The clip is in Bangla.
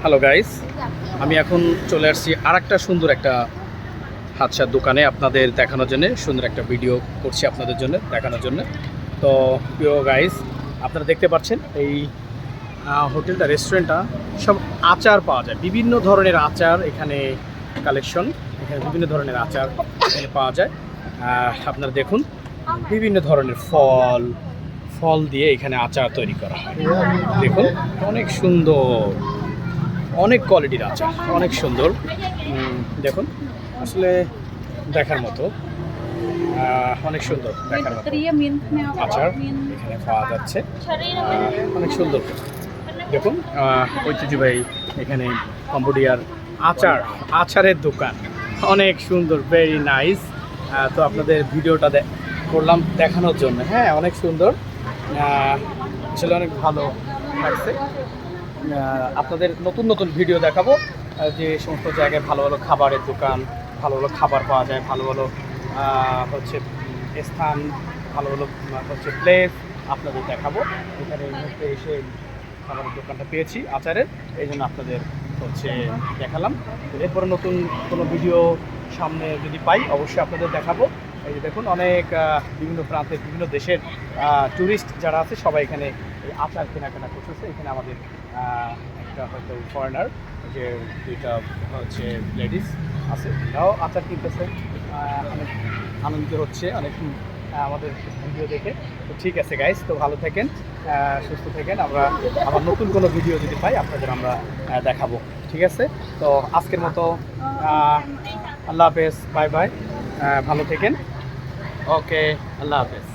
হ্যালো গাইস, আমি এখন চলে আসছি আরেকটা সুন্দর একটা হাতসার দোকানে আপনাদের দেখানোর জন্য। সুন্দর একটা ভিডিও করছি আপনাদের জন্য দেখানোর জন্য। তো প্রিয় গাইস, আপনারা দেখতে পাচ্ছেন এই হোটেলটা, রেস্টুরেন্টটা সব আচার পাওয়া যায়। বিভিন্ন ধরনের আচার এখানে কালেকশন, এখানে বিভিন্ন ধরনের আচার এখানে পাওয়া যায়। আপনারা দেখুন, বিভিন্ন ধরনের ফল দিয়ে এখানে আচার তৈরি করা হয়। দেখুন, অনেক সুন্দর, অনেক কোয়ালিটির আচার, অনেক সুন্দর। দেখুন, আসলে দেখার মতো, অনেক সুন্দর দেখার মতো আচার এখানে পাওয়া যাচ্ছে। অনেক সুন্দর। দেখুন, ঐতিহ্যবাহী এখানে কম্বোডিয়ার আচারের দোকান, অনেক সুন্দর, ভেরি নাইস। তো আপনাদের ভিডিওটা করলাম দেখানোর জন্য। হ্যাঁ, অনেক সুন্দর, আসলে অনেক ভালো লাগছে। আপনাদের নতুন নতুন ভিডিও দেখাবো, যে সমস্ত জায়গায় ভালো ভালো খাবারের দোকান, ভালো ভালো খাবার পাওয়া যায়, ভালো ভালো হচ্ছে স্থান, ভালো ভালো হচ্ছে প্লেস আপনাদের দেখাবো। এখানে এই মুহূর্তে এসে খাবারের দোকানটা পেয়েছি আচারের, এই জন্য আপনাদের হচ্ছে দেখালাম। এরপরে নতুন কোনো ভিডিও সামনে যদি পাই অবশ্যই আপনাদের দেখাবো। এই যে দেখুন, অনেক বিভিন্ন প্রান্তের, বিভিন্ন দেশের ট্যুরিস্ট যারা আছে সবাই এখানে এই আচার কেনাকাটা করতেছে। এখানে আমাদের একটা হয়তো ফরেনার, যে দুইটা হচ্ছে লেডিস আছে, তারাও আচার কিনতেছে। অনেক আনন্দিত হচ্ছে অনেক আমাদের ভিডিও দেখে। তো ঠিক আছে গাইস, তো ভালো থাকেন, সুস্থ থাকেন। আমরা আবার নতুন কোনো ভিডিও যদি পাই আপনাদের আমরা দেখাবো। ঠিক আছে, তো আজকের মতো আল্লাহ হাফেজ, বাই বাই, ভালো থাকেন। ওকে, আল্লাহ হাফেজ।